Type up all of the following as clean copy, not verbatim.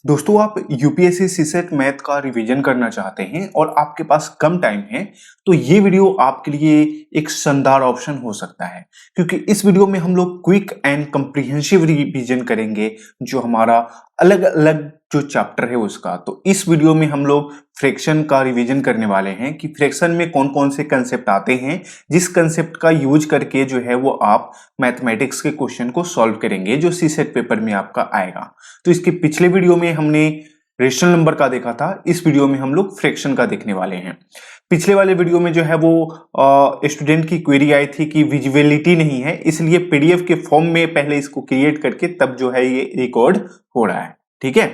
दोस्तों आप UPSC CSAT math का रिवीजन करना चाहते हैं और आपके पास कम टाइम है तो ये वीडियो आपके लिए एक शानदार ऑप्शन हो सकता है क्योंकि इस वीडियो में हम लोग क्विक एंड कम्प्रिहेंसिव रिवीजन करेंगे जो हमारा अलग अलग जो चैप्टर है उसका। तो इस वीडियो में हम लोग फ्रैक्शन का रिवीजन करने वाले हैं कि फ्रैक्शन में कौन कौन से कंसेप्ट आते हैं, जिस कंसेप्ट का यूज करके जो है वो आप मैथमेटिक्स के क्वेश्चन को सॉल्व करेंगे जो सीसेट पेपर में आपका आएगा। तो इसके पिछले वीडियो में हमने रेशनल नंबर का देखा था, इस वीडियो में हम लोग फ्रैक्शन का देखने वाले हैं। पिछले वाले वीडियो में जो है वो स्टूडेंट की क्वेरी आई थी कि विजिबिलिटी नहीं है, इसलिए पीडीएफ के फॉर्म में पहले इसको क्रिएट करके तब जो है ये रिकॉर्ड हो रहा है। ठीक है,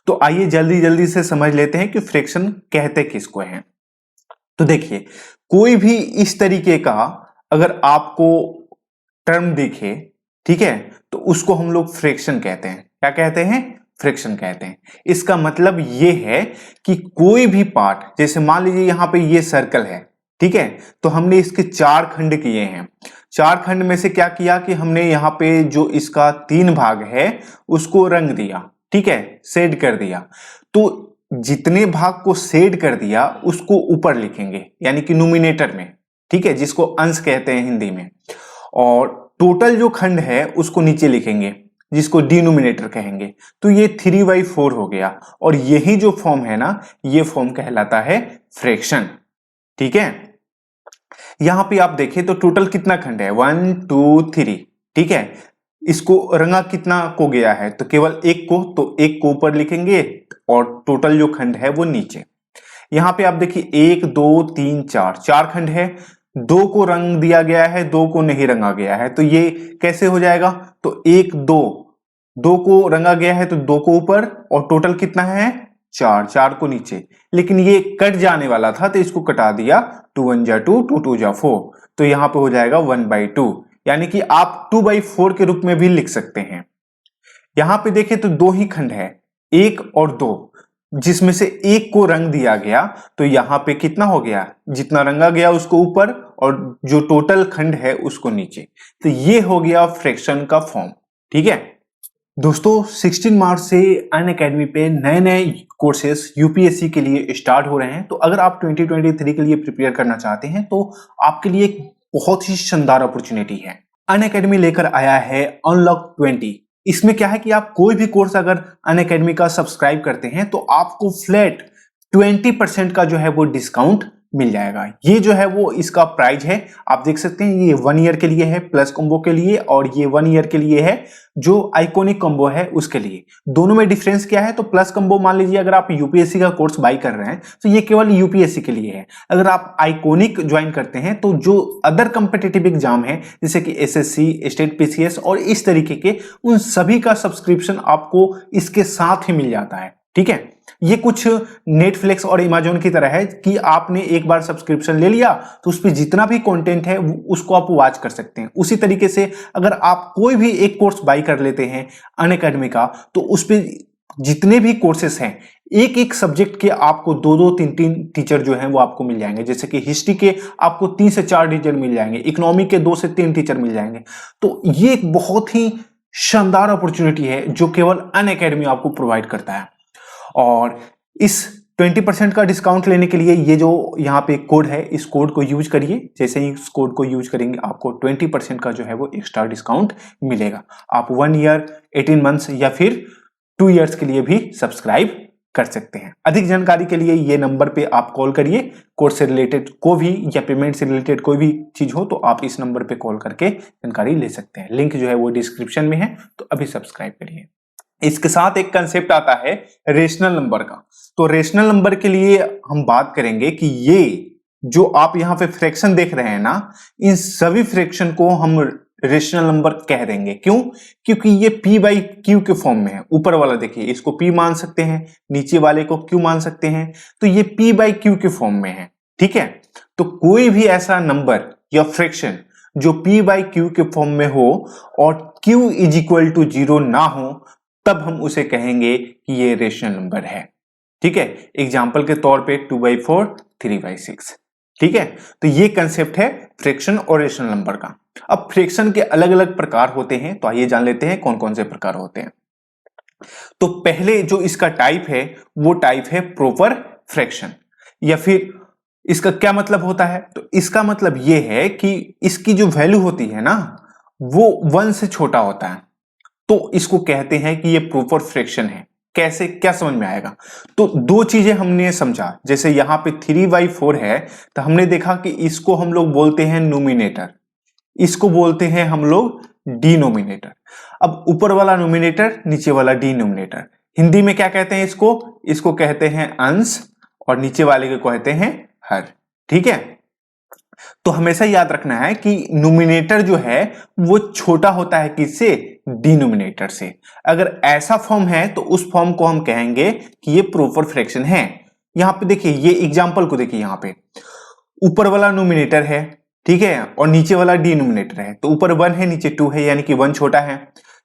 तो आइए जल्दी जल्दी से समझ लेते हैं कि फ्रैक्शन कहते किसको हैं। तो देखिए, कोई भी इस तरीके का अगर आपको टर्म दिखे, ठीक है, तो उसको हम लोग फ्रैक्शन कहते हैं। क्या कहते हैं? फ्रैक्शन कहते हैं। इसका मतलब ये है कि कोई भी पार्ट, जैसे मान लीजिए यहां पे ये सर्कल है, ठीक है, तो हमने इसके 4 खंड किए हैं। 4 खंड में से क्या किया कि हमने यहाँ पे जो इसका 3 भाग है उसको रंग दिया, ठीक है, शेड कर दिया। तो जितने भाग को शेड कर दिया उसको ऊपर लिखेंगे यानी कि न्यूमिनेटर में, ठीक है, जिसको अंश कहते हैं हिंदी में, और टोटल जो खंड है उसको नीचे लिखेंगे जिसको डिनोमिनेटर कहेंगे। तो ये 3/4 हो गया और यही जो फॉर्म है ना, ये फॉर्म कहलाता है फ्रैक्शन। ठीक है, यहां पे आप देखें तो टोटल कितना खंड है? 1 2 3, ठीक है। इसको रंगा कितना को गया है? तो केवल एक को, तो एक को ऊपर लिखेंगे और टोटल जो खंड है वो नीचे। यहां पे आप देखिए 1 2 3 4, 4 खंड है, 2 को रंग दिया गया है, 2 को नहीं रंगा गया है। तो ये कैसे हो जाएगा? तो 1 2, 2 को रंगा गया है तो 2 को ऊपर और टोटल कितना है? 4, 4 को नीचे। लेकिन ये कट जाने वाला था तो इसको कटा दिया, 2 1 जा 2, 2 2 जा 4, तो यहां पे हो जाएगा 1/2, यानी कि आप 2/4 के रूप में भी लिख सकते हैं। यहां पे देखें तो 2 ही खंड है, 1 और 2, जिसमें से एक को रंग दिया गया, तो यहां पे कितना हो गया? जितना रंगा गया उसको ऊपर और जो टोटल खंड है उसको नीचे। तो ये हो गया फ्रैक्शन का फॉर्म। ठीक है दोस्तों, 16 मार्च से अनअकैडमी पे नए नए कोर्सेस यूपीएससी के लिए स्टार्ट हो रहे हैं। तो अगर आप 2023 के लिए प्रिपेयर करना चाहते हैं तो आपके लिए एक बहुत ही शानदार अपॉर्चुनिटी है। अनअकैडमी लेकर आया है अनलॉक 20। इसमें क्या है कि आप कोई भी कोर्स अगर अनअकैडमी का सब्सक्राइब करते हैं तो आपको फ्लैट 20% का जो है वो डिस्काउंट मिल जाएगा। ये जो है वो इसका प्राइस है, आप देख सकते हैं, ये 1 ईयर के लिए है प्लस कॉम्बो के लिए, और ये 1 ईयर के लिए है जो आइकॉनिक कॉम्बो है उसके लिए। दोनों में डिफरेंस क्या है? तो प्लस कॉम्बो मान लीजिए अगर आप यूपीएससी का कोर्स बाई कर रहे हैं तो ये केवल यूपीएससी के लिए है। अगर आप आइकॉनिक ज्वाइन करते हैं तो जो अदर कंपिटिटिव एग्जाम है जैसे कि एसएससी, स्टेट पीसीएस और इस तरीके के, उन सभी का सब्सक्रिप्शन आपको इसके साथ ही मिल जाता है। ठीक है, ये कुछ नेटफ्लिक्स और अमेज़न की तरह है कि आपने एक बार सब्सक्रिप्शन ले लिया तो उस पर जितना भी कंटेंट है उसको आप वॉच कर सकते हैं। उसी तरीके से अगर आप कोई भी एक कोर्स बाई कर लेते हैं अनअकैडमी का तो उस पर जितने भी कोर्सेस हैं, एक एक सब्जेक्ट के आपको 2 3 3 टीचर जो हैं वो आपको मिल जाएंगे। जैसे कि हिस्ट्री के आपको 3 से 4 टीचर मिल जाएंगे, इकोनॉमी के 2 से 3 टीचर मिल जाएंगे। तो ये एक बहुत ही शानदार अपॉर्चुनिटी है जो केवल अनअकैडमी आपको प्रोवाइड करता है। और इस 20% का डिस्काउंट लेने के लिए ये जो यहाँ पे कोड है, इस कोड को यूज करिए। जैसे ही इस कोड को यूज करेंगे आपको 20% का जो है वो एक्स्ट्रा डिस्काउंट मिलेगा। आप 1 ईयर, 18 मंथ्स या फिर 2 ईयर्स के लिए भी सब्सक्राइब कर सकते हैं। अधिक जानकारी के लिए ये नंबर पे आप कॉल करिए। कोर्स से रिलेटेड कोई भी या पेमेंट से रिलेटेड कोई भी चीज हो तो आप इस नंबर पे कॉल करके जानकारी ले सकते हैं। लिंक जो है वो डिस्क्रिप्शन में है, तो अभी सब्सक्राइब करिए। इसके साथ एक कंसेप्ट आता है रेशनल नंबर का। तो रेशनल नंबर के लिए हम बात करेंगे कि ये जो आप यहाँ पे फ्रैक्शन देख रहे हैं ना, इन सभी फ्रैक्शन को हम रेशनल नंबर कह देंगे। क्यों? क्योंकि ये p/q के फॉर्म में है। ऊपर वाला देखिए, इसको p मान सकते हैं, नीचे वाले को q मान सकते हैं, तो ये p/q के फॉर्म में है। ठीक है, तो कोई भी ऐसा नंबर या फ्रैक्शन जो p/q के फॉर्म में हो और q = 0 ना हो, तब हम उसे कहेंगे कि ये रेशनल नंबर है। ठीक है, एग्जाम्पल के तौर पे 2/4, 3/6। ठीक है, तो ये कंसेप्ट है फ्रैक्शन और रेशनल नंबर का। अब फ्रैक्शन के अलग अलग प्रकार होते हैं, तो आइए जान लेते हैं कौन कौन से प्रकार होते हैं। तो पहले जो इसका टाइप है वो टाइप है प्रॉपर फ्रैक्शन। या फिर इसका क्या मतलब होता है, तो इसका मतलब ये है कि इसकी जो वैल्यू होती है ना वो 1 से छोटा होता है, तो इसको कहते हैं कि ये प्रॉपर फ्रैक्शन है। कैसे, क्या समझ में आएगा? तो दो चीजें हमने समझा, जैसे यहां पे 3/4 है तो हमने देखा कि इसको हम लोग बोलते हैं नोमिनेटर, इसको बोलते हैं हम लोग डिनोमिनेटर। अब ऊपर वाला नोमिनेटर, नीचे वाला डिनोमिनेटर, हिंदी में क्या कहते हैं इसको कहते हैं अंश, और नीचे वाले को कहते हैं हर। ठीक है, तो हमेशा याद रखना है कि नोमिनेटर जो है वो छोटा होता है किससे? डिनोमिनेटर से। अगर ऐसा फॉर्म है तो उस फॉर्म को हम कहेंगे कि ये प्रॉपर फ्रैक्शन है। यहां पे देखिए, ये एग्जांपल को देखिए, यहां पे ऊपर वाला नोमिनेटर है, ठीक है, और नीचे वाला डिनोमिनेटर है। तो ऊपर 1 है, नीचे 2 है, यानी कि 1 छोटा है।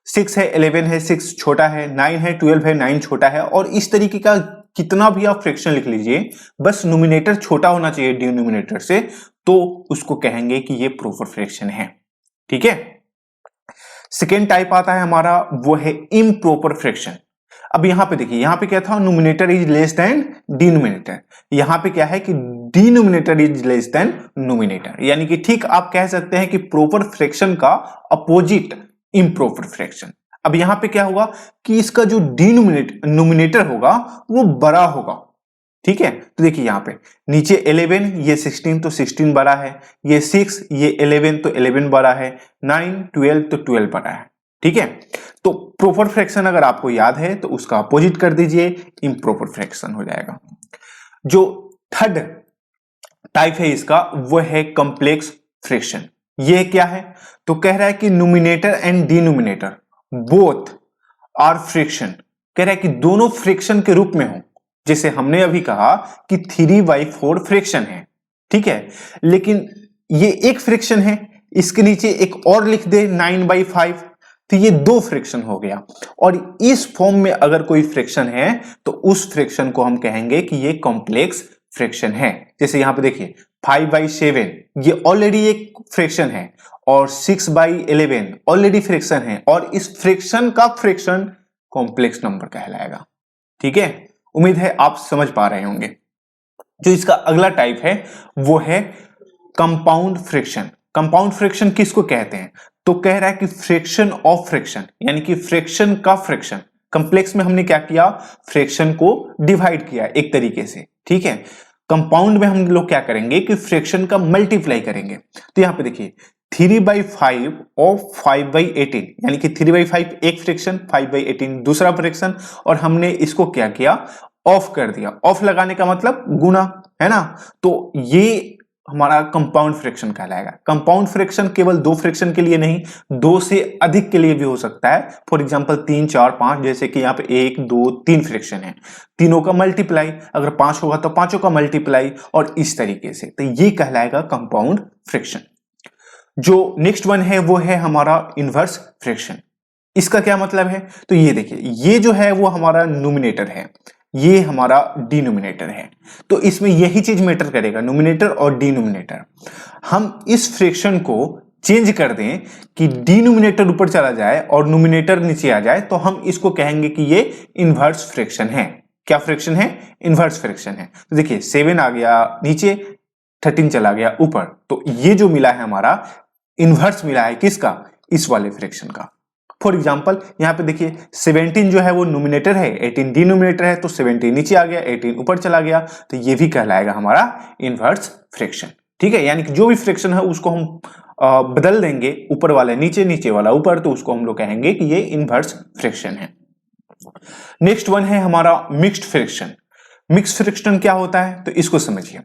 6 है, 11 है, 6 छोटा है। 9 है, 12 है, 9 छोटा है। और इस तरीके का कितना भी आप फ्रैक्शन लिख लीजिए, बस नोमिनेटर छोटा होना चाहिए डिनोमिनेटर से, तो उसको कहेंगे कि ये प्रॉपर फ्रैक्शन है। ठीक है। सेकेंड टाइप आता है हमारा, वो है इम्प्रॉपर फ्रैक्शन। अब यहां पे देखिए, यहां पे क्या था? Nominator is less than denominator. यहां पे क्या है कि denominator is less than nominator, यानी कि ठीक आप कह सकते हैं कि प्रॉपर फ्रैक्शन का अपोजिट इम्प्रॉपर फ्रैक्शन। अब यहां पे क्या होगा कि इसका जो नोमिनेटर होगा वो बड़ा होगा। ठीक है, तो देखिए यहां पे नीचे 11, ये 16, तो 16 बड़ा है। ये 6, ये 11, तो 11 बड़ा है। 9, 12, तो 12 बड़ा है। ठीक है, तो प्रॉपर फ्रैक्शन अगर आपको याद है तो उसका अपोजिट कर दीजिए, इम्प्रॉपर फ्रैक्शन हो जाएगा। जो थर्ड टाइप है इसका, वो है कॉम्प्लेक्स फ्रैक्शन। ये क्या है? तो कह रहा है कि numerator and denominator both are fraction. कह रहा है कि दोनों फ्रैक्शन के रूप में हो। जैसे हमने अभी कहा कि 3/4 फ्रैक्शन है, ठीक है, लेकिन ये एक फ्रैक्शन है, इसके नीचे एक और लिख दे 9/5, तो ये दो फ्रैक्शन हो गया। और इस फॉर्म में अगर कोई फ्रैक्शन है तो उस फ्रैक्शन को हम कहेंगे कि ये कॉम्प्लेक्स फ्रैक्शन है। जैसे यहां पे देखिए 5/7, ये ऑलरेडी एक फ्रैक्शन है, और 6/11 ऑलरेडी फ्रैक्शन है, और इस फ्रैक्शन का फ्रैक्शन कॉम्प्लेक्स नंबर कहलाएगा। ठीक है, उम्मीद है आप समझ पा रहे होंगे। जो इसका अगला टाइप है वो है कंपाउंड फ्रैक्शन। कंपाउंड फ्रैक्शन किसको कहते हैं? तो कह रहा है कि फ्रैक्शन ऑफ फ्रैक्शन, यानी कि फ्रैक्शन का फ्रैक्शन। कंप्लेक्स में हमने क्या किया? फ्रैक्शन को डिवाइड किया एक तरीके से। ठीक है, कंपाउंड में हम लोग क्या करेंगे कि फ्रैक्शन का मल्टीप्लाई करेंगे। तो यहां पे देखिए 3/5 और 5/18, यानी कि 3/5 एक फ्रैक्शन, 5/18 दूसरा फ्रैक्शन, और हमने इसको क्या किया? ऑफ कर दिया। ऑफ लगाने का मतलब गुना, है ना? तो ये हमारा कंपाउंड फ्रैक्शन कहलाएगा। कंपाउंड फ्रैक्शन केवल दो फ्रैक्शन के लिए नहीं, दो से अधिक के लिए भी हो सकता है। फॉर एग्जांपल 3, 4, 5, जैसे कि यहाँ पे 1, 2, 3 फ्रैक्शन है, तीनों का मल्टीप्लाई, अगर 5 होगा तो पांचों का मल्टीप्लाई, और इस तरीके से, तो ये कहलाएगा कंपाउंड फ्रैक्शन। जो नेक्स्ट वन है वो है हमारा इनवर्स फ्रैक्शन। इसका क्या मतलब है? तो ये देखिए, ये जो है वो हमारा नोमिनेटर है, ये हमारा डिनोमिनेटर है। तो इसमें यही चीज मैटर करेगा, नोमिनेटर और डिनोमिनेटर। हम इस फ्रैक्शन को चेंज कर दें कि डिनोमिनेटर ऊपर चला जाए और नोमिनेटर नीचे आ जाए, तो हम इसको कहेंगे कि ये इनवर्स फ्रैक्शन है। क्या फ्रैक्शन है? इनवर्स फ्रैक्शन है। तो देखिए 7 आ गया नीचे, 13 चला गया ऊपर, तो ये जो मिला है हमारा इनवर्स मिला है किसका? इस वाले फ्रैक्शन का। फॉर एग्जाम्पल यहां पे देखिए 17 जो है वो नोमिनेटर है, 18 डिनोमिनेटर है, तो 17 नीचे आ गया, 18 ऊपर चला गया, तो ये भी कहलाएगा हमारा इनवर्स फ्रैक्शन। ठीक है, यानी कि जो भी फ्रैक्शन है उसको हम बदल देंगे, ऊपर वाला नीचे, नीचे वाला ऊपर, तो उसको हम लोग कहेंगे कि ये इनवर्स फ्रैक्शन है। नेक्स्ट वन है हमारा मिक्स्ड फ्रैक्शन। मिक्स्ड फ्रैक्शन क्या होता है? तो इसको समझिए।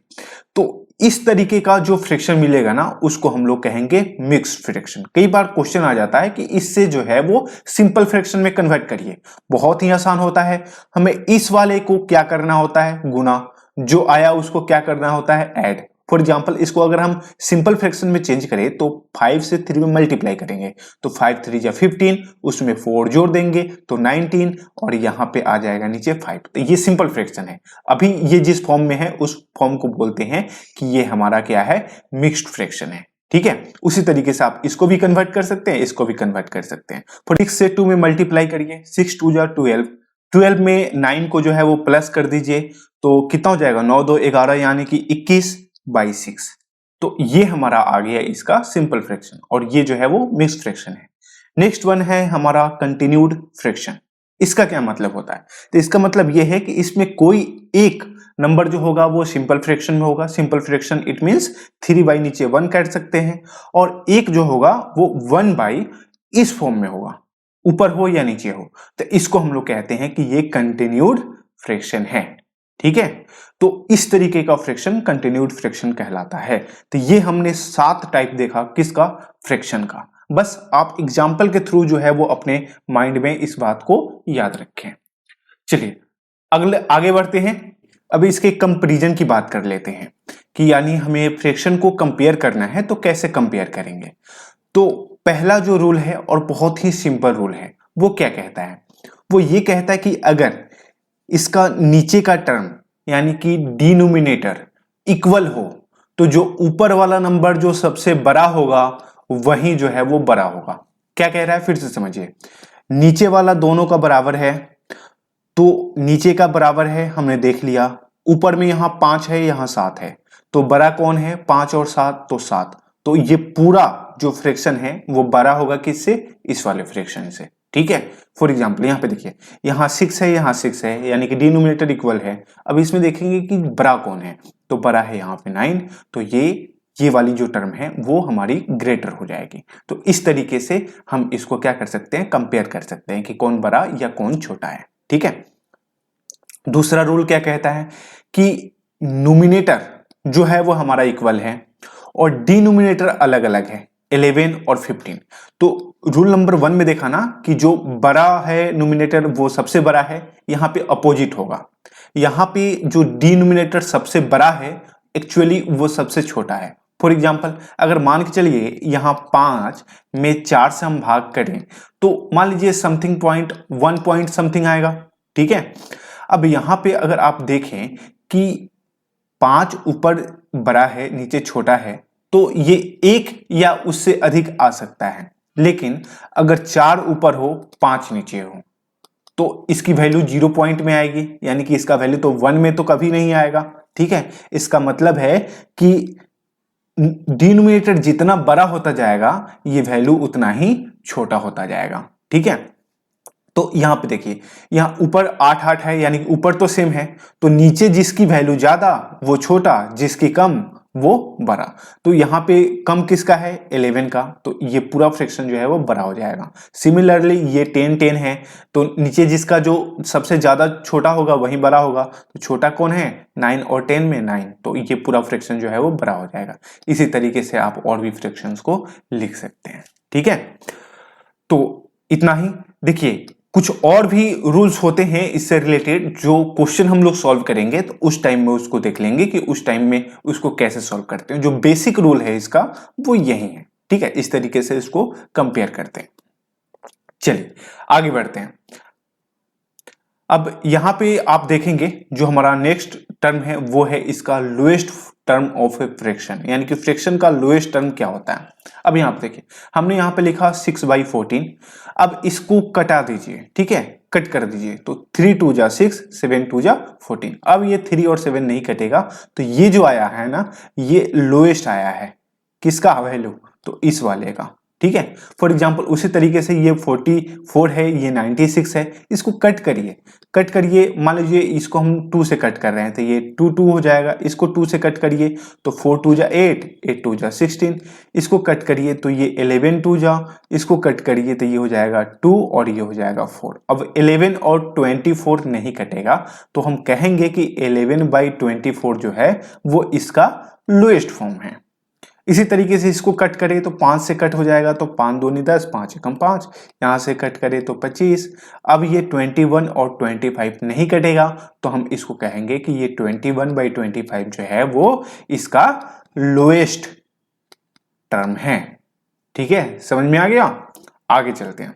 तो इस तरीके का जो फ्रैक्शन मिलेगा ना, उसको हम लोग कहेंगे मिक्स्ड फ्रैक्शन। कई बार क्वेश्चन आ जाता है कि इससे जो है वो सिंपल फ्रैक्शन में कन्वर्ट करिए। बहुत ही आसान होता है, हमें इस वाले को क्या करना होता है? गुना, जो आया उसको क्या करना होता है? ऐड। फॉर एग्जाम्पल इसको अगर हम सिंपल फ्रैक्शन में चेंज करें तो 5 से 3 में मल्टीप्लाई करेंगे, तो 5 3 या 15, उसमें 4 जोड़ देंगे तो 19, और यहां पे आ जाएगा नीचे 5। तो ये सिंपल फ्रैक्शन है। अभी ये जिस फॉर्म में है उस फॉर्म को बोलते हैं कि ये हमारा क्या है? मिक्स्ड फ्रैक्शन है। ठीक है, उसी तरीके से आप इसको भी कन्वर्ट कर सकते हैं, इसको भी कन्वर्ट कर सकते हैं। 6 से 2 में मल्टीप्लाई करिए, 6 2 जा 12, 12 में 9 को जो है वो प्लस कर दीजिए तो कितना हो जाएगा, 9 2 11 यानी कि 21/6। तो ये हमारा आ गया इसका सिंपल फ्रैक्शन और ये जो है वो मिक्स्ड फ्रैक्शन है। नेक्स्ट वन है हमारा कंटिन्यूड फ्रैक्शन। इसका क्या मतलब होता है, तो इसका मतलब ये है कि इसमें कोई एक नंबर जो होगा वो सिंपल फ्रैक्शन में होगा। सिंपल फ्रैक्शन इट मींस 3 नीचे 1 काट सकते हैं, और एक जो होगा वो 1 इस फॉर्म में होगा, ऊपर हो या नीचे हो, तो इसको हम लोग कहते हैं कि ये कंटिन्यूड फ्रैक्शन है। ठीक है, तो इस तरीके का फ्रैक्शन कंटिन्यूड फ्रैक्शन कहलाता है। तो ये हमने 7 टाइप देखा किसका, फ्रैक्शन का। बस आप एग्जाम्पल के थ्रू जो है वो अपने माइंड में इस बात को याद रखें। चलिए अगले आगे बढ़ते हैं। अभी इसके कंपैरिजन की बात कर लेते हैं कि यानी हमें फ्रैक्शन को कंपेयर करना है तो कैसे कंपेयर करेंगे। तो पहला जो रूल है और बहुत ही सिंपल रूल है, वो क्या कहता है, वो ये कहता है कि अगर इसका नीचे का टर्म यानी कि डिनोमिनेटर इक्वल हो तो जो ऊपर वाला नंबर जो सबसे बड़ा होगा वही जो है वो बड़ा होगा। क्या कह रहा है, फिर से समझिए। नीचे वाला दोनों का बराबर है, तो नीचे का बराबर है हमने देख लिया, ऊपर में यहां 5 है यहां 7 है, तो बड़ा कौन है, 5 और 7, तो 7। तो ये पूरा जो फ्रैक्शन है वो बड़ा होगा किससे, इस वाले फ्रैक्शन से। ठीक है, फॉर एग्जाम्पल यहाँ पे देखिए, यहाँ 6 है यहाँ 6 है यानी कि डिनोमिनेटर इक्वल है। अब इसमें देखेंगे कि बड़ा कौन है, तो बड़ा है यहाँ पे 9, तो ये वाली जो टर्म है वो हमारी ग्रेटर हो जाएगी। तो इस तरीके से हम इसको क्या कर सकते हैं, कंपेयर कर सकते हैं कि कौन बड़ा या कौन छोटा है। ठीक है, दूसरा रूल क्या कहता है कि नोमिनेटर जो है वो हमारा इक्वल है और डिनोमिनेटर अलग अलग है, 11 और 15। तो रूल नंबर 1 में देखा ना कि जो बड़ा है नोमिनेटर वो सबसे बड़ा है, यहाँ पे अपोजिट होगा। यहाँ पे जो डिनोमिनेटर सबसे बड़ा है एक्चुअली वो सबसे छोटा है। फॉर एग्जाम्पल अगर मान के चलिए यहाँ 5 में 4 से हम भाग करें तो मान लीजिए समथिंग पॉइंट 1 पॉइंट समथिंग आएगा। ठीक है, अब यहां पे अगर आप देखें कि 5 ऊपर बड़ा है नीचे छोटा है तो ये 1 या उससे अधिक आ सकता है, लेकिन अगर 4 ऊपर हो 5 नीचे हो तो इसकी वैल्यू 0 पॉइंट में आएगी, यानी कि इसका वैल्यू तो 1 में तो कभी नहीं आएगा। ठीक है, इसका मतलब है कि डिनोमिनेटर जितना बड़ा होता जाएगा ये वैल्यू उतना ही छोटा होता जाएगा। ठीक है, तो यहां पे देखिए, यहां ऊपर 8 8 है यानी ऊपर तो सेम है, तो नीचे जिसकी वैल्यू ज्यादा वो छोटा, जिसकी कम वो बड़ा। तो यहां पे कम किसका है, 11 का, तो ये पूरा फ्रैक्शन जो है वो बड़ा हो जाएगा। सिमिलरली ये 10 10 है, तो नीचे जिसका जो सबसे ज्यादा छोटा होगा वही बड़ा होगा, तो छोटा कौन है, 9 और 10 में 9, तो ये पूरा फ्रैक्शन जो है वो बड़ा हो जाएगा। इसी तरीके से आप और भी फ्रैक्शंस को लिख सकते हैं। ठीक है, तो इतना ही। देखिए कुछ और भी रूल्स होते हैं इससे रिलेटेड, जो क्वेश्चन हम लोग सॉल्व करेंगे तो उस टाइम में उसको देख लेंगे कि उस टाइम में उसको कैसे सॉल्व करते हैं। जो बेसिक रूल है इसका वो यही है। ठीक है, इस तरीके से इसको कंपेयर करते हैं। चलिए आगे बढ़ते हैं। अब यहां पे आप देखेंगे जो हमारा नेक्स्ट टर्म है वो है इसका lowest term of a fraction, यानी कि फ्रैक्शन का लोएस्ट टर्म क्या होता है। अब यहां पे देखिए, हमने यहां पे लिखा 6/14। अब इसको कटा दीजिए, ठीक है, कट कर दीजिए, तो 3 2 जा 6, 7 2 जा 14। अब ये 3 और 7 नहीं कटेगा, तो ये जो आया है ना ये लोएस्ट आया है। किसका वैल्यू, तो इस वाले का। ठीक है, फॉर एग्जाम्पल उसी तरीके से ये 44 है, ये 96 है, इसको कट करिए, कट करिए। मान लीजिए इसको हम 2 से कट कर रहे हैं तो ये 2 2 हो जाएगा, इसको 2 से कट करिए तो 4 2 जा 8, 8 2 जा 16, इसको कट करिए तो ये 11 2 जा, इसको कट करिए तो ये हो जाएगा 2 और ये हो जाएगा 4। अब 11 और 24 नहीं कटेगा, तो हम कहेंगे कि 11/24 जो है वो इसका लोएस्ट फॉर्म है। इसी तरीके से इसको कट करें तो 5 से कट हो जाएगा, तो 5 दूनी 10, 5 एकम 5, यहां से कट करें तो 25। अब ये 21 और 25 नहीं कटेगा, तो हम इसको कहेंगे कि ये 21/25 जो है वो इसका लोएस्ट टर्म है। ठीक है, समझ में आ गया। आगे चलते हैं।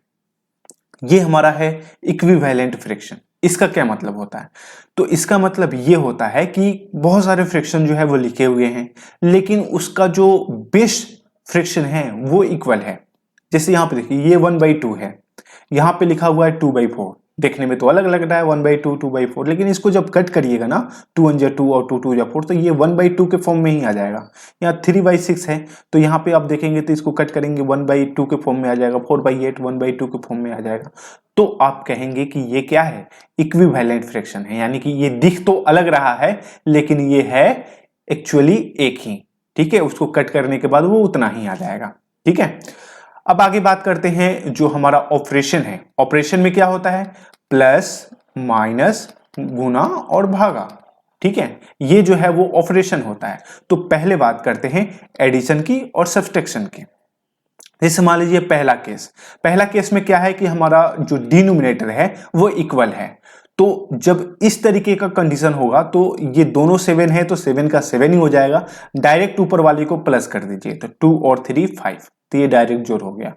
ये हमारा है इक्विवेलेंट फ्रैक्शन। इसका क्या मतलब होता है, तो इसका मतलब ये होता है कि बहुत सारे फ्रैक्शन जो है वो लिखे हुए हैं, लेकिन उसका जो बेस्ट फ्रिक्शन है वो इक्वल है। जैसे यहाँ पे देखिए ये 1/2 है, यहाँ पे लिखा हुआ है 2/4। देखने में तो अलग लग रहा है 1/2 2/4, लेकिन इसको जब कट करिएगा ना 2 1 2 और 2 2 4 तो ये 1/2 के फॉर्म में ही आ जाएगा। यहाँ 3/6 है तो यहाँ पे आप देखेंगे तो इसको कट करेंगे 1/2 के फॉर्म में आ जाएगा, 4/8 1/2 के फॉर्म में आ जाएगा। तो आप कहेंगे कि ये क्या है, इक्विवेलेंट फ्रैक्शन है, यानी कि ये दिख तो अलग रहा है लेकिन ये है एक्चुअली एक ही। ठीक है, उसको कट करने के बाद वो उतना ही आ जाएगा। ठीक है, अब आगे बात करते हैं जो हमारा ऑपरेशन है। ऑपरेशन में क्या होता है, प्लस माइनस गुना और भागा। ठीक है, ये जो है वो ऑपरेशन होता है। तो पहले बात करते हैं एडिशन की और सब्सट्रैक्शन की। जैसे मान लीजिए पहला केस में क्या है कि हमारा जो डिनोमिनेटर है वो इक्वल है। तो जब इस तरीके का कंडीशन होगा तो ये दोनों 7 है तो 7 का 7 ही हो जाएगा। डायरेक्ट ऊपर वाले को प्लस कर दीजिए तो 2 और 3 5, तो ये डायरेक्ट जोड़ हो गया।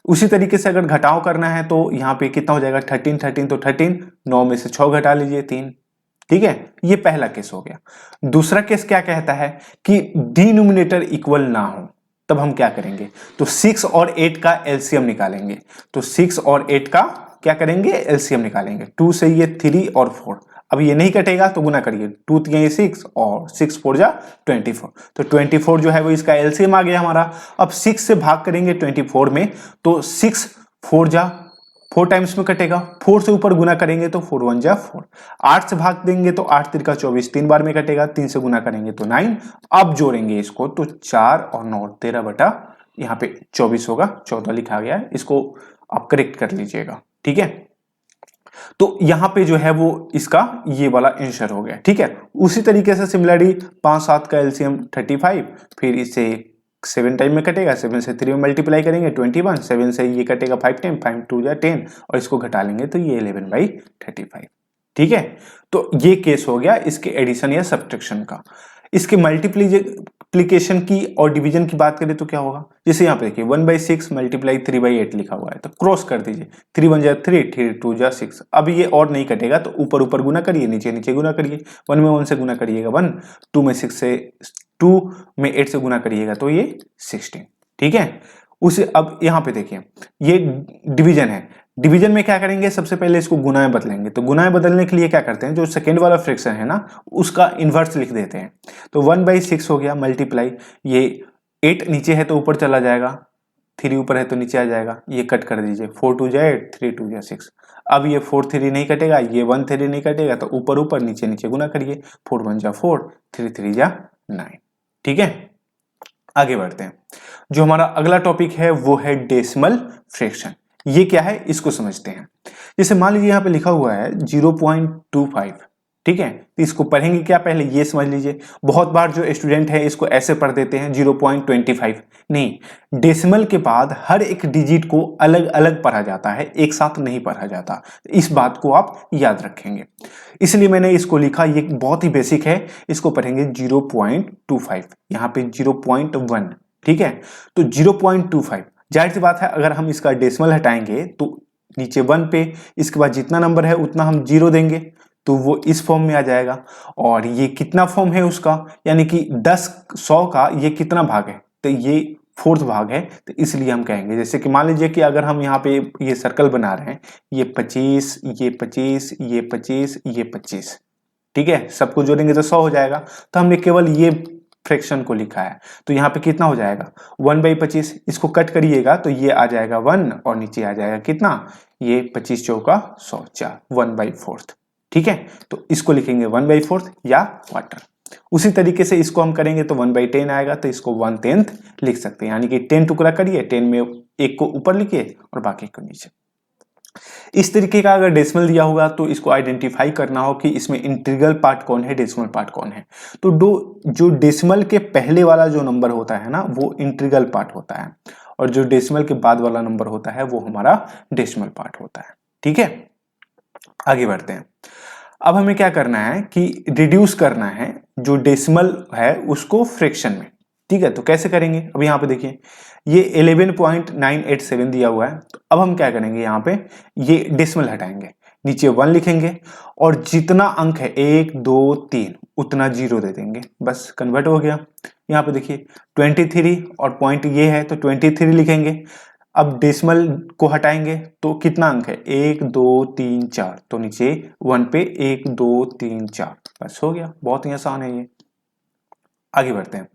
उसी तरीके से अगर घटाव करना है तो यहाँ पे कितना हो जाएगा 13 तो 13, 9 में से 6 घटा लीजिए 3। ठीक है, ये पहला केस हो गया। दूसरा केस क्या कहता है कि डिनोमिनेटर इक्वल ना हो, तब हम क्या करेंगे, तो 6 और 8 का एलसीएम निकालेंगे। तो 6 और 8 का क्या करेंगे, एलसीएम निकालेंगे। 2 से ये 3 और 4, अब ये नहीं कटेगा तो गुना करिए, 2 3 6 और 6 4 जा 24, तो 24 जो है वो इसका एलसीएम आ गया हमारा। अब 6 से भाग करेंगे 24 में तो 6 4 जा 4 टाइम्स में कटेगा, 4 से ऊपर गुना करेंगे तो 4 1 जा 4, 8 से भाग देंगे तो 8 3 का 24, 3 बार में कटेगा, 3 से गुना करेंगे तो 9। अब जोड़ेंगे इसको तो 4 और 9 13 बटा यहाँ पे 24 होगा, 14 लिखा गया है, इसको आप करेक्ट कर लीजिएगा। ठीक है, तो यहां पे जो है वो इसका ये वाला आंसर हो गया। ठीक है, उसी तरीके से सिमिलरली 5 7 का एलसीएम 35, फिर इसे 7 टाइम में कटेगा, 7 से 3 में मल्टीप्लाई करेंगे 21, 7 से ये कटेगा 5 टाइम, 5 2 जा 10 और इसको घटा लेंगे तो ये 11/35। ठीक है, तो ये केस हो गया इसके एडिशन या सब्ट्रैक्शन का। इसके मल्टीप्लिकेशन की और डिवीजन की बात करें तो क्या होगा, जैसे यहाँ पे देखिए 1/6 मल्टीप्लाई 3/8 लिखा हुआ है तो क्रॉस कर दीजिए, 3 1 जा 3, 3 2 जा 6। अब ये और नहीं कटेगा तो ऊपर ऊपर गुना करिए, नीचे नीचे गुना करिए। 1 में 1 से गुना करिएगा 1, 2 में 6 से 2 में 8 से गुना करिएगा तो ये 16। ठीक है, उसे अब यहाँ पे देखिए ये डिवीजन है। डिवीजन में क्या करेंगे, सबसे पहले इसको गुना में बदलेंगे। तो गुना में बदलने के लिए क्या करते हैं, जो सेकेंड वाला फ्रैक्शन है ना उसका इन्वर्स लिख देते हैं। तो 1/6 हो गया मल्टीप्लाई, ये 8 नीचे है तो ऊपर चला जाएगा, 3 ऊपर है तो नीचे आ जाएगा, ये कट कर दीजिए, 4 2 जा 8, 3 2 जा 6। अब ये 4 3 नहीं कटेगा, ये 1 3 नहीं कटेगा तो ऊपर ऊपर नीचे नीचे गुना करिए, 4 1 जा 4, 3 3 जा 9। ठीक है, आगे बढ़ते हैं। जो हमारा अगला टॉपिक है वो है डेसिमल फ्रैक्शन। ये क्या है इसको समझते हैं। जैसे मान लीजिए यहाँ पे लिखा हुआ है 0.25। ठीक है, तो इसको पढ़ेंगे क्या, पहले ये समझ लीजिए। बहुत बार जो स्टूडेंट है इसको ऐसे पढ़ देते हैं 0.25, नहीं, डेसिमल के बाद हर एक डिजिट को अलग अलग पढ़ा जाता है, एक साथ नहीं पढ़ा जाता। इस बात को आप याद रखेंगे, इसलिए मैंने इसको लिखा। ये बहुत ही बेसिक है, इसको पढ़ेंगे 0.25, यहाँ पे 0.1। ठीक है, तो 0.25, जाहिर सी बात है अगर हम इसका डेसिमल हटाएंगे तो नीचे 1 पे इसके बाद जितना नंबर है उतना हम 0 देंगे तो वो इस फॉर्म में आ जाएगा। और ये कितना फॉर्म है उसका, यानी कि 10 100 का ये कितना भाग है, तो ये 4th भाग है। तो इसलिए हम कहेंगे, जैसे कि मान लीजिए कि अगर हम यहाँ पे ये सर्कल बना रहे हैं, ये 25 ये 25 ये 25 ये 25, ठीक है, सबको जोड़ेंगे तो 100 हो जाएगा। तो हमने केवल ये फ्रैक्शन को लिखा है, तो यहाँ पे कितना हो जाएगा 1/25। इसको कट करिएगा तो ये आ जाएगा 1 और नीचे आ जाएगा कितना, ये 25 चौका 100 4, 1/4। ठीक है, तो इसको लिखेंगे 1/4 या क्वार्टर। उसी तरीके से इसको हम करेंगे तो 1/10 आएगा, तो इसको 1/10 लिख सकते हैं, यानी कि 10 टुकड़ा करिए, 10 में एक को ऊपर लिखिए और बाकी को नीचे। इस तरीके का अगर डेसिमल दिया होगा तो इसको आइडेंटिफाई करना हो कि इसमें इंटीग्रल पार्ट कौन है, डेसिमल पार्ट कौन है। तो जो डेसिमल के पहले वाला जो नंबर होता है ना वो इंटीग्रल पार्ट होता है, और जो डेसिमल के बाद वाला नंबर होता है वो हमारा डेसिमल पार्ट होता है। ठीक है, आगे बढ़ते हैं। अब हमें क्या करना है कि रिड्यूस करना है जो डेसिमल है उसको फ्रैक्शन में। ठीक है, तो कैसे करेंगे, अब यहाँ पे देखिए ये 11.987 दिया हुआ है। तो अब हम क्या करेंगे, यहाँ पे ये डेसिमल हटाएंगे, नीचे 1 लिखेंगे और जितना अंक है 1 2 3 उतना 0 दे देंगे, बस कन्वर्ट हो गया। यहाँ पे देखिए 23 और पॉइंट ये है तो 23 लिखेंगे। अब डेसिमल को हटाएंगे तो कितना अंक है 1 2 3 4, तो नीचे 1 पे 1 2 3 4, बस हो गया। बहुत ही आसान है ये। आगे बढ़ते हैं।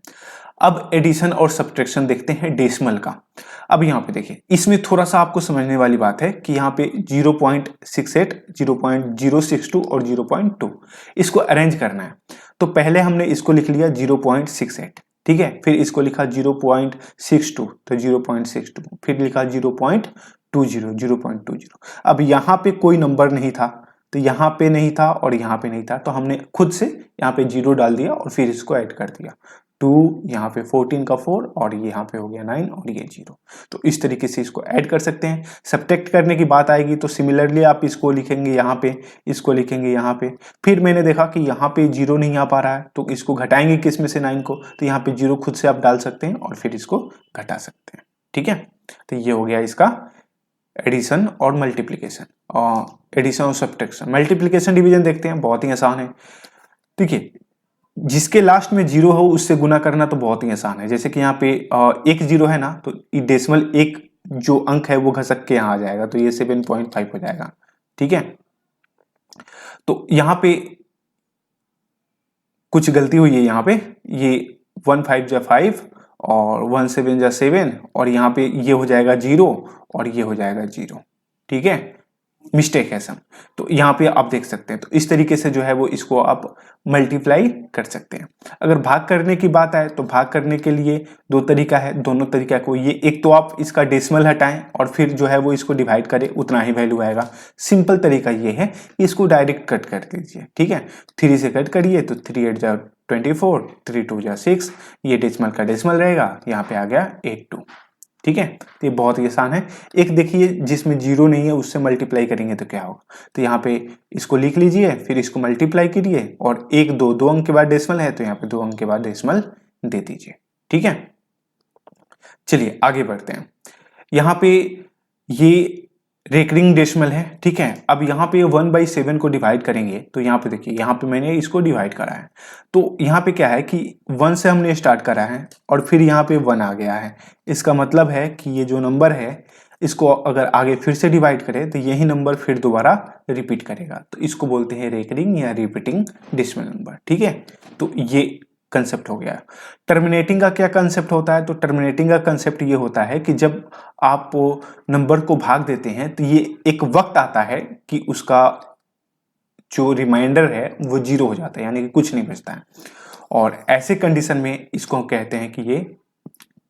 अब एडिशन और सब्ट्रैक्शन देखते हैं डेसिमल का। अब यहाँ पे देखिए इसमें थोड़ा सा आपको समझने वाली बात है कि यहाँ पे 0.68, 0.062 और 0.2 इसको अरेंज करना है। तो पहले हमने इसको लिख लिया 0.68, ठीक है, फिर इसको लिखा 0.62 तो 0.62, फिर लिखा 0.20। अब यहाँ पे कोई नंबर नहीं था तो यहाँ पे नहीं था और यहाँ पे नहीं था, तो हमने खुद से यहाँ पे 0 डाल दिया और फिर इसको ऐड कर दिया। 2 यहाँ पे 14 का 4 और ये यहाँ पे हो गया 9 और ये 0। तो इस तरीके से इसको ऐड कर सकते हैं। सब्ट्रैक्ट करने की बात आएगी तो सिमिलरली आप इसको लिखेंगे यहाँ पे, इसको लिखेंगे यहाँ पे। फिर मैंने देखा कि यहाँ पे 0 नहीं आ पा रहा है तो इसको घटाएंगे किस में से 9 को, तो यहाँ पे 0 खुद से आप डाल सकते हैं और फिर इसको घटा सकते हैं, ठीक है। तो ये हो गया इसका एडिशन और मल्टीप्लिकेशन, और एडिशन और सब्ट्रैक्शन। मल्टीप्लिकेशन डिवीजन देखते हैं, बहुत ही आसान है। देखिए जिसके लास्ट में 0 हो उससे गुना करना तो बहुत ही आसान है। जैसे कि यहाँ पे एक 0 है ना, तो डेसिमल एक जो अंक है वो घसक के यहाँ आ जाएगा, तो ये 7.5 हो जाएगा, ठीक है। तो यहाँ पे कुछ गलती हुई है, यहाँ पे ये 1 5 जा 5 और 1 7 जा 7 और यहाँ पे ये हो जाएगा 0 और ये हो जाएगा 0, ठीक है, मिस्टेक है सब। तो यहाँ पे आप देख सकते हैं, तो इस तरीके से जो है वो इसको आप मल्टीप्लाई कर सकते हैं। अगर भाग करने की बात आए तो भाग करने के लिए दो तरीका है, दोनों तरीका को ये, एक तो आप इसका डेसिमल हटाएं और फिर जो है वो इसको डिवाइड करें, उतना ही वैल्यू आएगा। सिंपल तरीका ये है कि इसको डायरेक्ट कट कर दीजिए, ठीक है। 3 से कट करिए तो 3 8 जा 24, 3 2 जा 6, ये डेसिमल का डेसिमल रहेगा, यहाँ पे आ गया 82, ठीक है। तो ये बहुत ही आसान है। एक देखिए जिसमें 0 नहीं है उससे मल्टीप्लाई करेंगे तो क्या होगा, तो यहाँ पे इसको लिख लीजिए, फिर इसको मल्टीप्लाई कीजिए और 1 2 2 अंक के बाद डेसिमल है तो यहाँ पे 2 अंक के बाद डेसिमल दे दीजिए, ठीक है। चलिए आगे बढ़ते हैं। यहाँ पे ये रेकरिंग डेसिमल है, ठीक है। अब यहाँ पे 1/7 को डिवाइड करेंगे तो यहाँ पे देखिए, यहाँ पे मैंने इसको डिवाइड करा है, तो यहाँ पे क्या है कि 1 से हमने स्टार्ट करा है और फिर यहाँ पे 1 आ गया है। इसका मतलब है कि ये जो नंबर है इसको अगर आगे फिर से डिवाइड करें तो यही नंबर फिर दोबारा रिपीट करेगा, तो इसको बोलते हैं रेकरिंग या रिपीटिंग डेसिमल नंबर, ठीक है। तो ये कंसेप्ट हो गया। टर्मिनेटिंग का क्या कंसेप्ट होता है, तो टर्मिनेटिंग का कंसेप्ट ये होता है कि जब आप नंबर को भाग देते हैं तो ये एक वक्त आता है कि उसका जो रिमाइंडर है वो 0 हो जाता है, यानी कि कुछ नहीं बचता है, और ऐसे कंडीशन में इसको हम कहते हैं कि ये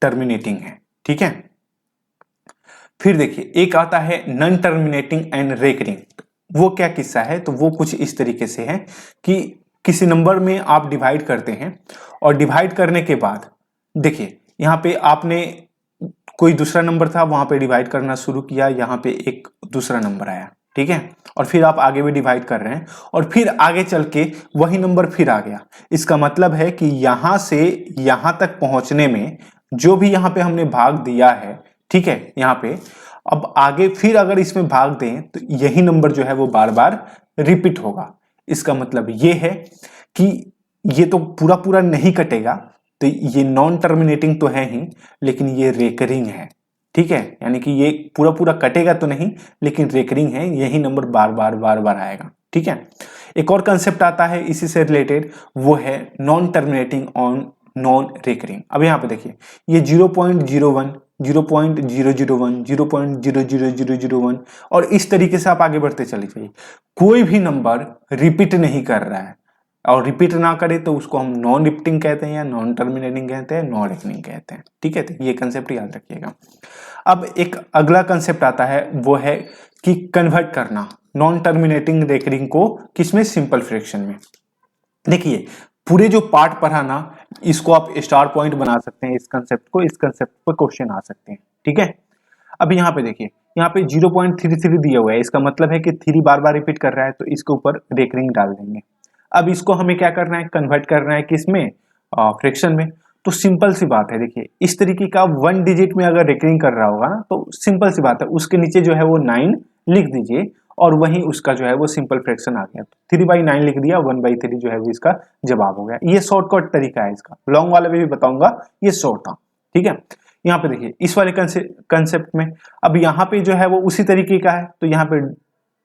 टर्मिनेटिंग है, ठीक है। फिर देखिए एक आता है नॉन टर्मिनेटिंग एंड रेकरिंग। वो क्या किस्सा है, तो वो कुछ इस तरीके से है कि किसी नंबर में आप डिवाइड करते हैं और डिवाइड करने के बाद देखिए यहाँ पे आपने कोई दूसरा नंबर था वहां पे डिवाइड करना शुरू किया, यहाँ पे एक दूसरा नंबर आया, ठीक है, और फिर आप आगे भी डिवाइड कर रहे हैं और फिर आगे चल के वही नंबर फिर आ गया। इसका मतलब है कि यहां से यहां तक पहुंचने में जो भी यहाँ पे हमने भाग दिया है, ठीक है, यहाँ पे अब आगे फिर अगर इसमें भाग दें तो यही नंबर जो है वो बार बार रिपीट होगा। इसका मतलब ये है कि ये तो पूरा पूरा नहीं कटेगा, तो ये नॉन टर्मिनेटिंग तो है ही लेकिन ये रेकरिंग है, ठीक है, यानी कि ये पूरा पूरा कटेगा तो नहीं लेकिन रेकरिंग है, यही नंबर बार बार आएगा, ठीक है। एक और कंसेप्ट आता है इसी से रिलेटेड, वो है non terminating on non recurring. अब यहाँ पे देखिए ये 0.01, 0.001, 0.00001 और इस तरीके से आप आगे बढ़ते चले जाइए। कोई भी नंबर रिपीट नहीं कर रहा है, और रिपीट ना करे तो उसको हम नॉन रिपीटिंग कहते हैं या नॉन टर्मिनेटिंग कहते हैं, नॉन रेकरिंग कहते हैं, ठीक है। तो ये कंसेप्ट याद रखिएगा। अब एक अगला कंसेप्ट आता है वो है कि कन्वर्ट करना नॉन टर्मिनेटिंग रेकरिंग को किसमें, सिंपल फ्रैक्शन में। देखिए पूरे जो पार्ट पढ़ा ना इसको आप स्टार पॉइंट बना सकते हैं, इस कंसेप्ट पर क्वेश्चन आ सकते हैं, ठीक है। अब यहाँ पे देखिए यहाँ पे 0.33 दिया हुआ है, इसका मतलब है कि 3 बार बार रिपीट कर रहा है, तो इसके ऊपर रेकरिंग डाल देंगे। अब इसको हमें क्या करना है, कन्वर्ट करना है किसमें, फ्रैक्शन में। तो सिंपल सी बात है, देखिए इस तरीके का 1 डिजिट में अगर रेकरिंग कर रहा होगा ना तो सिंपल सी बात है उसके नीचे जो है वो 9 लिख दीजिए और वहीं उसका जो है वो सिंपल फ्रैक्शन आ गया। 3/9 लिख दिया, 1/3 जो है वो इसका जवाब हो गया। ये शॉर्टकट तरीका है इसका, लॉन्ग वाले में भी बताऊंगा, ये शॉर्ट था। ठीक है, यहाँ पे देखिए इस वाले कंसेप्ट में अब यहाँ पे जो है वो उसी तरीके का है, तो यहाँ पे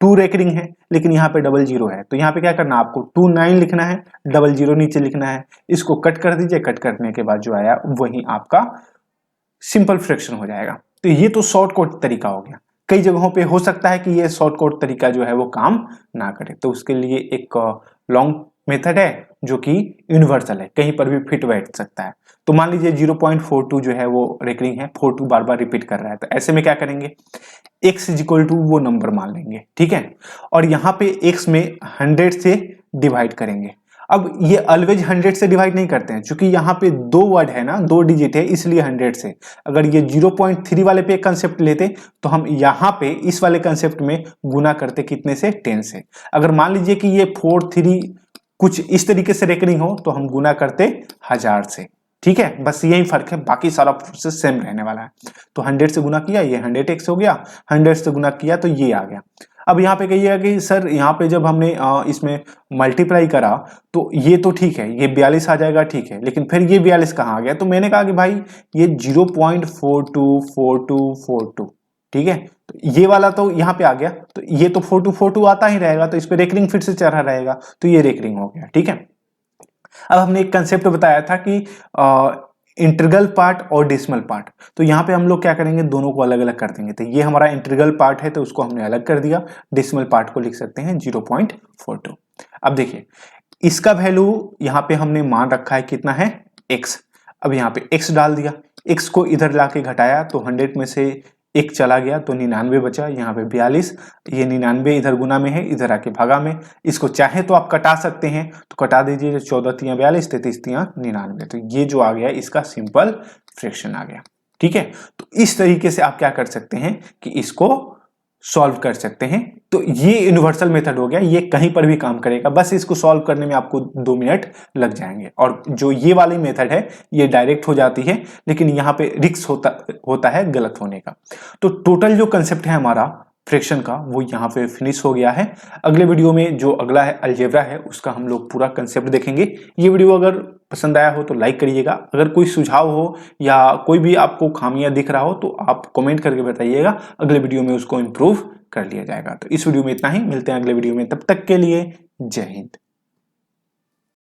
2 रेकरिंग है लेकिन यहाँ पे 00 है, तो यहाँ पे क्या करना आपको 29 लिखना है, 00 नीचे लिखना है, इसको कट कर दीजिए, कट करने के बाद जो आया वही आपका सिंपल फ्रैक्शन हो जाएगा। तो ये तो शॉर्टकट तरीका हो गया। कई जगहों पे हो सकता है कि ये शॉर्टकट तरीका जो है वो काम ना करे, तो उसके लिए एक लॉन्ग मेथड है जो कि यूनिवर्सल है, कहीं पर भी फिट बैठ सकता है। तो मान लीजिए 0.42 जो है वो रेकरिंग है, 42 बार बार रिपीट कर रहा है, तो ऐसे में क्या करेंगे, x इज इक्वल टू वो नंबर मान लेंगे। ठीक है, और यहाँ पे x में 100 से डिवाइड करेंगे। अब ये ऑलवेज 100 से डिवाइड नहीं करते हैं, क्योंकि यहाँ पे 2 वर्ड है ना, 2 डिजिट है, इसलिए 100 से। अगर ये 0.3 वाले पे कंसेप्ट लेते तो हम यहाँ पे इस वाले कंसेप्ट में गुना करते कितने से, 10 से। अगर मान लीजिए कि ये 43 कुछ इस तरीके से रेकरिंग हो तो हम गुना करते 1000 से। ठीक है, बस यही फर्क है, बाकी सारा प्रोसेस सेम रहने वाला है। तो 100 से गुना किया, ये 100x हो गया, 100 से गुना किया तो ये आ गया। अब यहाँ पे कहिएगा कि सर यहाँ पे जब हमने इसमें मल्टीप्लाई करा तो ये तो ठीक है, ये 42 आ जाएगा, ठीक है, लेकिन फिर ये 42 कहाँ आ गया? तो मैंने कहा कि भाई ये 0.424242, ठीक है, तो ये वाला तो यहाँ पे आ गया, तो ये तो 4242 आता ही रहेगा, तो इस पे रेकरिंग फिर से चढ़ा रहेगा, तो ये रेकरिंग हो गया। ठीक है, अब हमने एक कंसेप्ट बताया था कि इंटीग्रल पार्ट और डेसिमल पार्ट, तो यहाँ पे हम लोग क्या करेंगे, दोनों को अलग अलग कर देंगे। तो ये हमारा इंटीग्रल पार्ट है तो उसको हमने अलग कर दिया, डेसिमल पार्ट को लिख सकते हैं 0.42। अब देखिए इसका वैल्यू यहाँ पे हमने मान रखा है कितना है, x। अब यहाँ पे x डाल दिया, x को इधर लाके घटाया तो 100 में से 1 चला गया तो 99 बचा, यहाँ पे 42, ये 99 इधर गुना में है, इधर आके भागा में। इसको चाहे तो आप कटा सकते हैं, तो कटा दीजिए, 14 तियां 42, 33 तियां 99, तो ये जो आ गया इसका सिंपल फ्रैक्शन आ गया। ठीक है, तो इस तरीके से आप क्या कर सकते हैं कि इसको सॉल्व कर सकते हैं। तो ये यूनिवर्सल मेथड हो गया, ये कहीं पर भी काम करेगा, बस इसको सॉल्व करने में आपको 2 मिनट लग जाएंगे। और जो ये वाली मेथड है ये डायरेक्ट हो जाती है, लेकिन यहाँ पे रिस्क होता है गलत होने का। तो टोटल जो कंसेप्ट है हमारा फ्रैक्शन का वो यहाँ पे फिनिश हो गया है। अगले वीडियो में जो अगला है अलजेब्रा है, उसका हम लोग पूरा कंसेप्ट देखेंगे। ये वीडियो अगर पसंद आया हो तो लाइक करिएगा, अगर कोई सुझाव हो या कोई भी आपको खामियां दिख रहा हो तो आप कमेंट करके बताइएगा, अगले वीडियो में उसको इम्प्रूव कर लिया जाएगा। तो इस वीडियो में इतना ही, मिलते हैं अगले वीडियो में, तब तक के लिए जय हिंद।